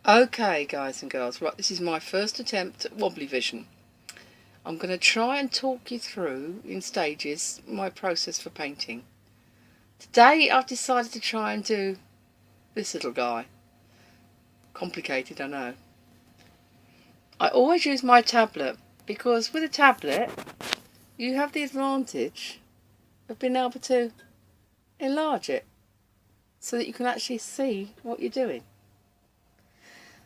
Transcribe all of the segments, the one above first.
Okay, guys and girls, right, this is my first attempt at wobbly vision. I'm going to try and talk you through, in stages, my process for painting. Today I've decided to try and do this little guy. Complicated, I know. I always use my tablet because with a tablet you have the advantage of being able to enlarge it so that you can actually see what you're doing.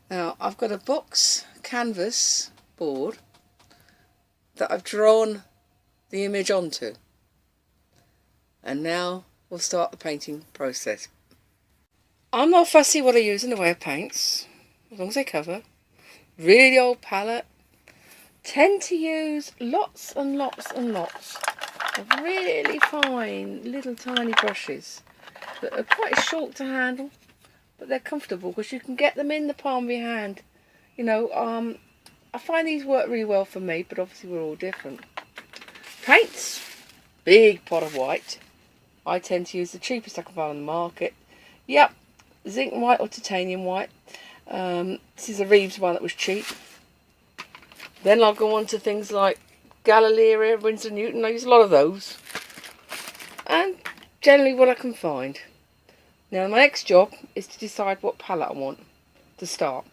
Now, I've got a box canvas board that I've drawn the image onto, and now we'll start the painting process. I'm not fussy what I use in the way of paints, as long as they cover. Really old palette. Tend to use lots and lots and lots of really fine little tiny brushes that are quite short to handle, but they're comfortable because you can get them in the palm of your hand. I find these work really well for me, but obviously we're all different. Paints, big pot of white. I tend to use the cheapest I can find on the market. Yep, zinc white or titanium white. This is a Reeves one that was cheap. Then I'll go on to things like Galileo, Winsor Newton. I use a lot of those, and generally what I can find. Now my next job is to decide what palette I want to start.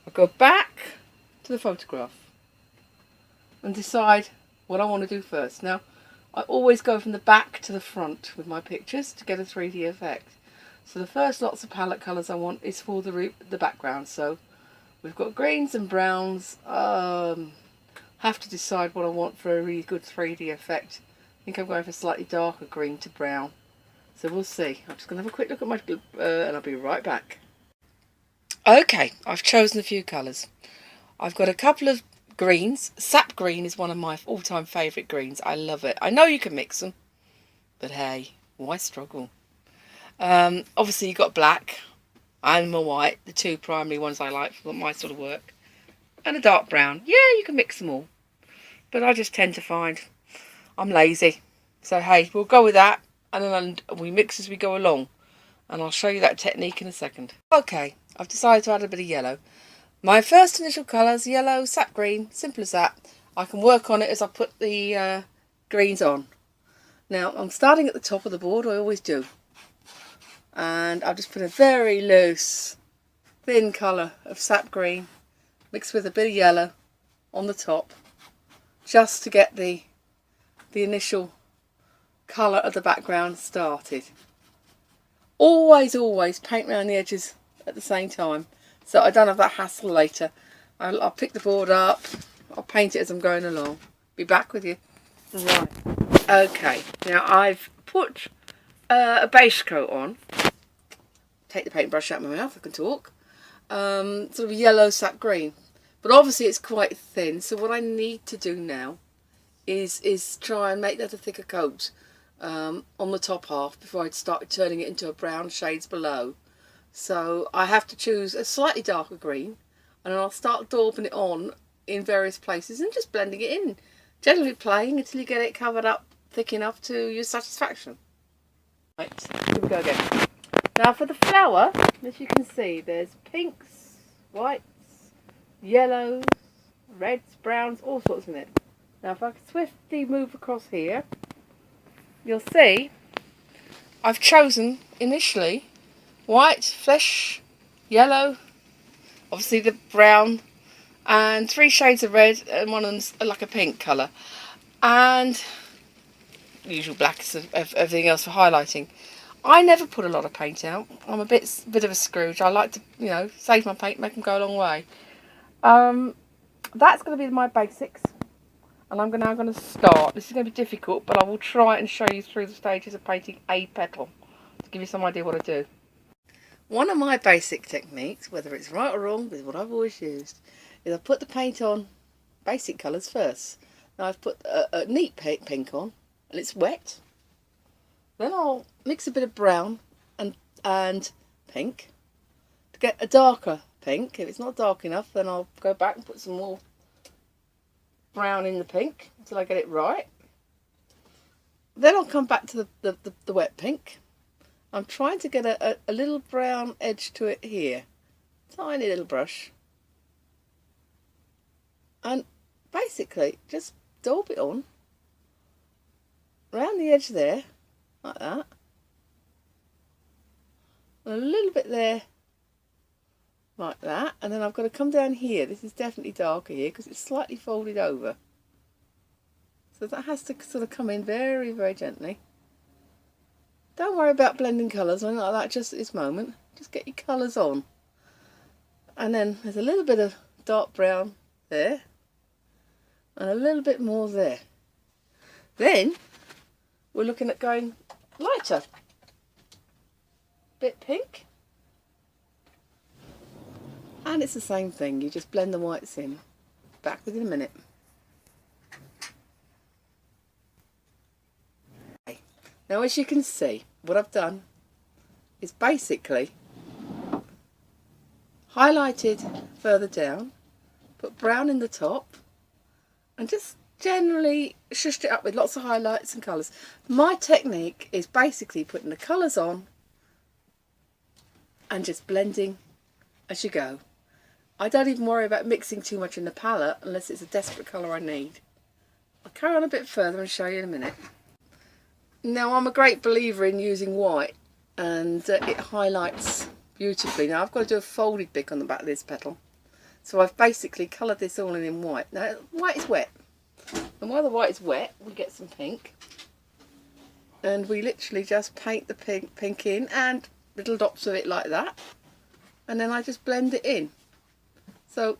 I'll go back to the photograph and decide what I want to do first. Now, I always go from the back to the front with my pictures to get a 3D effect. So the first lots of palette colours I want is for the background. So we've got greens and browns. Have to decide what I want for a really good 3D effect. I think I'm going for slightly darker green to brown. So we'll see. I'm just going to have a quick look at my and I'll be right back. Okay, I've chosen a few colours. I've got a couple of greens. Sap green is one of my all-time favourite greens. I love it. I know you can mix them, but hey, why struggle? Obviously you've got black and my white, the two primary ones I like for my sort of work, and a dark brown. Yeah, you can mix them all, but I just tend to find I'm lazy. So hey, we'll go with that, and then we mix as we go along, and I'll show you that technique in a second. Okay, I've decided to add a bit of yellow. My first initial colours, yellow, sap green, simple as that. I can work on it as I put the greens on. Now, I'm starting at the top of the board, I always do. And I've just put a very loose, thin colour of sap green mixed with a bit of yellow on the top, just to get the initial colour of the background started. Always paint around the edges at the same time, so I don't have that hassle later. I'll pick the board up, I'll paint it as I'm going along. Be back with you. Right. Okay, now I've put a base coat on. Take the paintbrush out of my mouth, I can talk. Sort of yellow sap green. But obviously it's quite thin, so what I need to do now is try and make that a thicker coat on the top half before I start turning it into a brown shades below. So I have to choose a slightly darker green, and I'll start daubing it on in various places and just blending it in, generally playing until you get it covered up thick enough to your satisfaction. Right, here we go again. Now for the flower, as you can see, there's pinks, whites, yellows, reds, browns, all sorts in it. Now if I can swiftly move across here, you'll see I've chosen initially white, flesh, yellow, obviously the brown, and 3 shades of red, and one of them's like a pink colour, and the usual blacks of everything else for highlighting. I never put a lot of paint out. I'm a bit of a Scrooge. I like to, save my paint, make them go a long way. That's going to be my basics, and I'm now going to start. This is going to be difficult, but I will try and show you through the stages of painting a petal to give you some idea what I do. One of my basic techniques, whether it's right or wrong, is what I've always used, is I put the paint on basic colours first. Now I've put a neat pink on, and it's wet. Then I'll mix a bit of brown and pink to get a darker pink. If it's not dark enough, then I'll go back and put some more brown in the pink until I get it right. Then I'll come back to the wet pink. I'm trying to get a little brown edge to it here. tiny little brush, and basically just daub it on around the edge there, like that, and a little bit there, like that, and then I've got to come down here. This is definitely darker here because it's slightly folded over, so that has to sort of come in very, very gently. Don't worry about blending colours or anything like that just at this moment. Just get your colours on. And then there's a little bit of dark brown there, and a little bit more there. Then we're looking at going lighter. Bit pink. And it's the same thing, you just blend the whites in. Back within a minute. Okay. Now as you can see, what I've done is basically highlighted further down, put brown in the top, and just generally shushed it up with lots of highlights and colours. My technique is basically putting the colours on and just blending as you go. I don't even worry about mixing too much in the palette unless it's a desperate colour I need. I'll carry on a bit further and show you in a minute. Now I'm a great believer in using white, and it highlights beautifully. Now I've got to do a folded bit on the back of this petal, so I've basically coloured this all in white. Now white is wet, and while the white is wet we get some pink, and we literally just paint the pink in and little dots of it like that, and then I just blend it in. So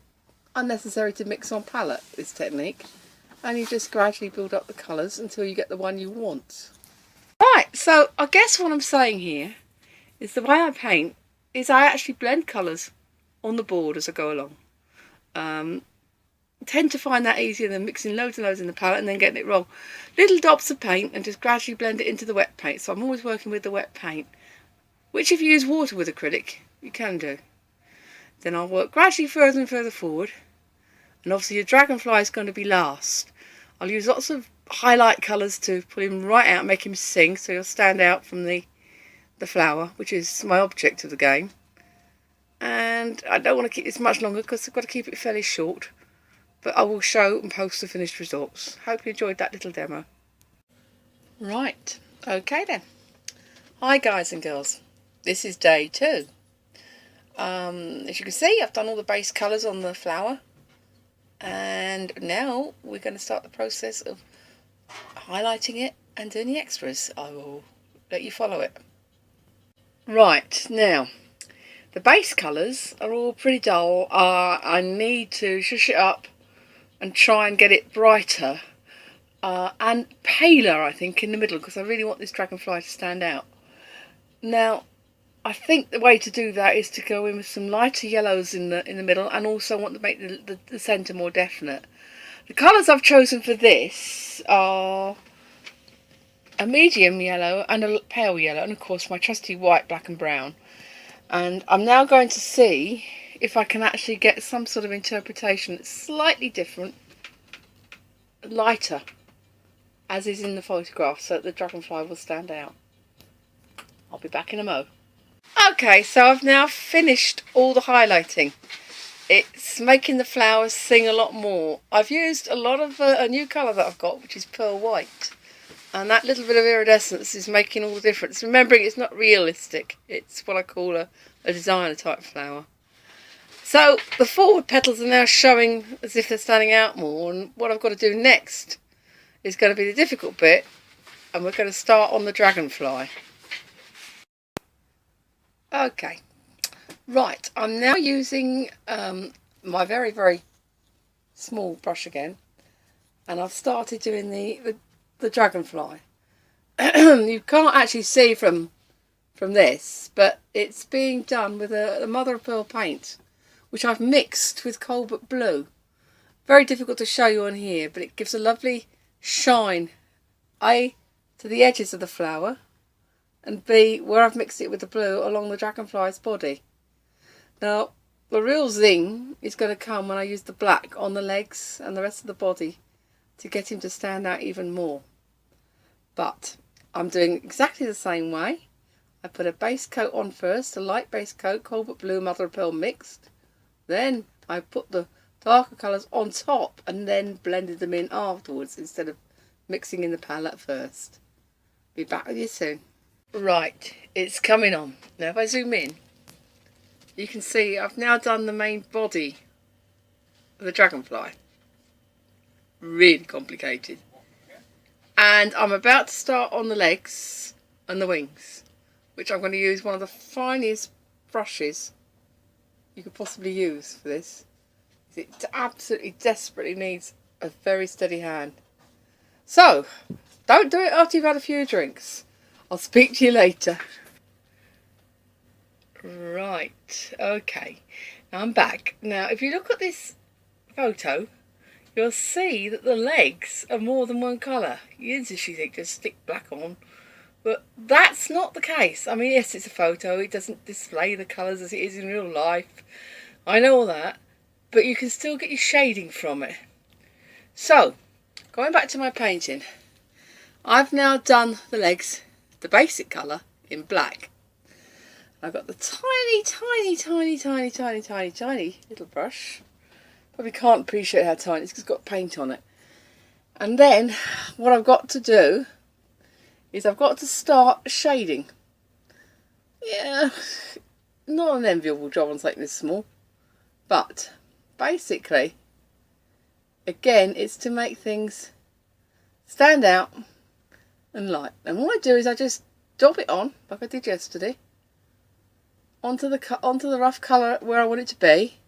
unnecessary to mix on palette, this technique, and you just gradually build up the colours until you get the one you want. Right, so I guess what I'm saying here is the way I paint is I actually blend colours on the board as I go along. Tend to find that easier than mixing loads and loads in the palette and then getting it wrong. Little dots of paint and just gradually blend it into the wet paint. So I'm always working with the wet paint, which if you use water with acrylic, you can do. Then I'll work gradually further and further forward, and obviously your dragonfly is going to be last. I'll use lots of highlight colours to pull him right out, make him sing, so he'll stand out from the flower, which is my object of the game. And I don't want to keep this much longer because I've got to keep it fairly short, but I will show and post the finished results. Hope you enjoyed that little demo. Right, okay then. Hi guys and girls, this is day 2. As you can see, I've done all the base colours on the flower, and now we're going to start the process of highlighting it and doing the extras. I will let you follow it. Right, now the base colours are all pretty dull. I need to shush it up and try and get it brighter and paler, I think, in the middle, because I really want this dragonfly to stand out. Now I think the way to do that is to go in with some lighter yellows in the middle, and also want to make the centre more definite. The colours I've chosen for this are a medium yellow and a pale yellow, and of course my trusty white, black and brown. And I'm now going to see if I can actually get some sort of interpretation that's slightly different, lighter, as is in the photograph, so that the dragonfly will stand out. I'll be back in a mo. Okay, so I've now finished all the highlighting. It's making the flowers sing a lot more. I've used a lot of a new colour that I've got, which is pearl white. And that little bit of iridescence is making all the difference. Remembering it's not realistic, it's what I call a designer type flower. So the forward petals are now showing as if they're standing out more, and what I've got to do next is going to be the difficult bit, and we're going to start on the dragonfly. Okay, right, I'm now using my very, very small brush again, and I've started doing the dragonfly. You can't actually see from this, but it's being done with a mother of pearl paint, which I've mixed with cobalt blue. Very difficult to show you on here, but it gives a lovely shine, A, to the edges of the flower, and B, where I've mixed it with the blue, along the dragonfly's body. Now, the real zing is going to come when I use the black on the legs and the rest of the body to get him to stand out even more. But I'm doing exactly the same way. I put a base coat on first, a light base coat, cobalt blue, mother of pearl mixed. Then I put the darker colours on top and then blended them in afterwards instead of mixing in the palette first. Be back with you soon. Right, it's coming on. Now if I zoom in, you can see I've now done the main body of the dragonfly. Really complicated. And I'm about to start on the legs and the wings, which I'm going to use one of the finest brushes you could possibly use for this. It absolutely desperately needs a very steady hand. So, don't do it after you've had a few drinks. I'll speak to you later. Right, okay. Now I'm back. Now, if you look at this photo, you'll see that the legs are more than one colour. You usually think just stick black on, but that's not the case. I mean, yes, it's a photo. It doesn't display the colours as it is in real life. I know all that, but you can still get your shading from it. So, going back to my painting, I've now done the legs, the basic colour, in black. I've got the tiny little brush. Probably can't appreciate how tiny it is because it's got paint on it. And then what I've got to do is I've got to start shading. Yeah, not an enviable job on something this small. But basically, again, it's to make things stand out and light. And what I do is I just dab it on, like I did yesterday, onto the rough colour where I want it to be.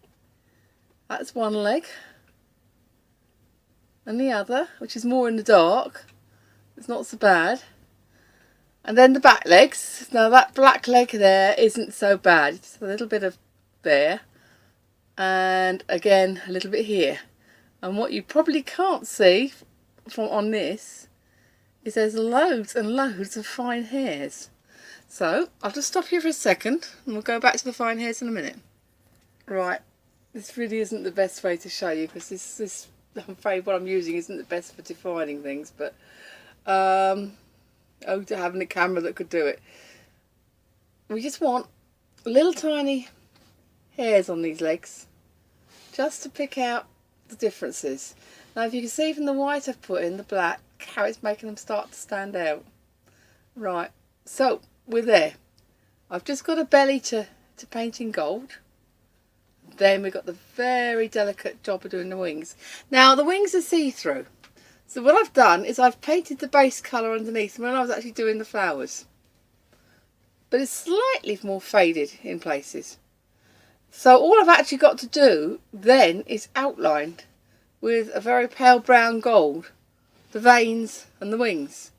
That's one leg. And the other, which is more in the dark, it's not so bad. And then the back legs. Now that black leg there isn't so bad. It's a little bit of there. And again, a little bit here. And what you probably can't see from on this is there's loads and loads of fine hairs. So I'll just stop here for a second and we'll go back to the fine hairs in a minute. Right, this really isn't the best way to show you because this I'm afraid what I'm using isn't the best for defining things, but to having a camera that could do it. We just want little tiny hairs on these legs just to pick out the differences. Now if you can see from the white I've put in, the black, how it's making them start to stand out. Right, so we're there. I've just got a belly to paint in gold. Then we've got the very delicate job of doing the wings. Now the wings are see-through. So what I've done is I've painted the base colour underneath when I was actually doing the flowers. But it's slightly more faded in places. So all I've actually got to do then is outline with a very pale brown gold the veins and the wings.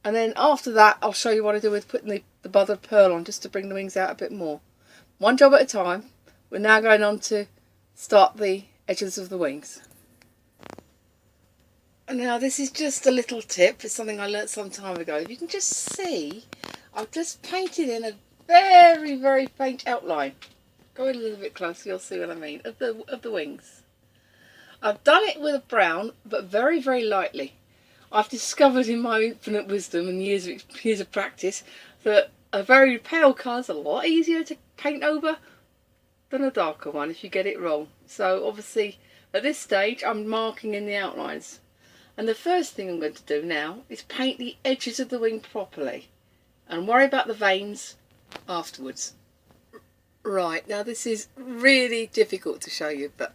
And then after that I'll show you what I do with putting the mother of pearl on just to bring the wings out a bit more. One job at a time. We're now going on to start the edges of the wings. And now this is just a little tip. It's something I learnt some time ago. If you can just see, I've just painted in a very, very faint outline. Go in a little bit closer, you'll see what I mean, of the wings. I've done it with a brown, but very, very lightly. I've discovered in my infinite wisdom and years of practice that a very pale colour is a lot easier to paint over than a darker one if you get it wrong. So obviously at this stage I'm marking in the outlines. And the first thing I'm going to do now is paint the edges of the wing properly and worry about the veins afterwards. Right, now this is really difficult to show you, but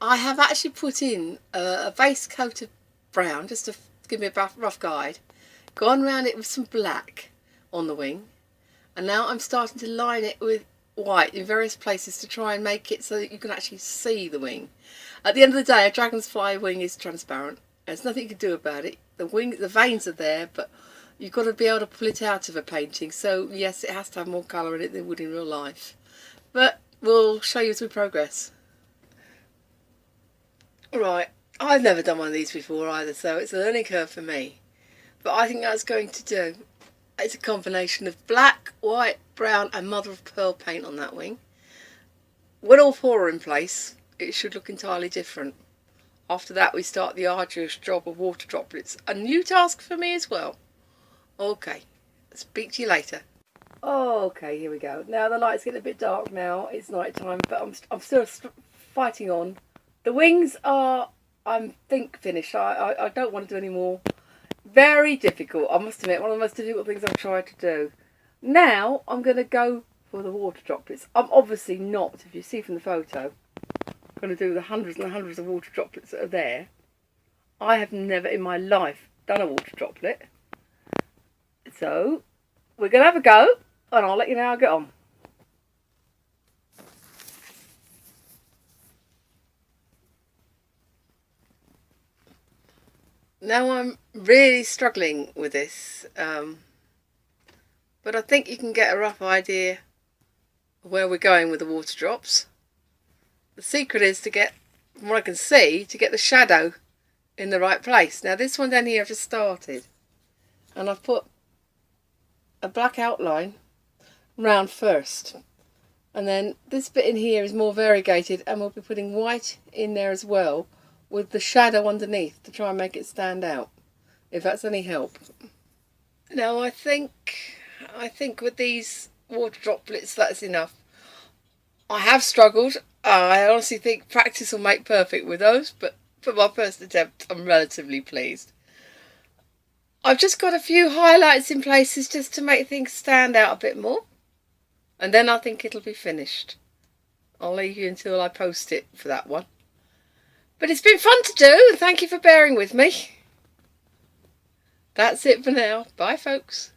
I have actually put in a base coat of brown just to give me a rough guide, gone around it with some black on the wing, and now I'm starting to line it with white in various places to try and make it so that you can actually see the wing. At the end of the day, a dragonfly wing is transparent. There's nothing you can do about it. The veins are there, but you've got to be able to pull it out of a painting. So yes, it has to have more colour in it than it would in real life. But we'll show you as we progress. Right, I've never done one of these before either, so it's a learning curve for me. But I think that's going to do. It's a combination of black, white, brown and mother of pearl paint on that wing. When all four are in place, it should look entirely different. After that we start the arduous job of water droplets. A new task for me as well. Okay, speak to you later. Oh, okay, here we go. Now the light's getting a bit dark now. It's night time, but I'm still fighting on. The wings are, I think, finished. I don't want to do any more. Very difficult, I must admit. One of the most difficult things I've tried to do. Now I'm going to go for the water droplets. I'm obviously not, if you see from the photo, going to do the hundreds and hundreds of water droplets that are there. I have never in my life done a water droplet. So we're going to have a go, and I'll let you know how I get on. Now I'm really struggling with this, but I think you can get a rough idea of where we're going with the water drops. The secret is to get, from what I can see, to get the shadow in the right place. Now this one down here I've just started, and I've put a black outline round first, and then this bit in here is more variegated, and we'll be putting white in there as well with the shadow underneath to try and make it stand out, if that's any help. Now I think with these water droplets that's enough. I have struggled. I honestly think practice will make perfect with those, but for my first attempt I'm relatively pleased. I've just got a few highlights in places just to make things stand out a bit more, and then I think it'll be finished. I'll leave you until I post it for that one. But it's been fun to do. Thank you for bearing with me. That's it for now. Bye, folks.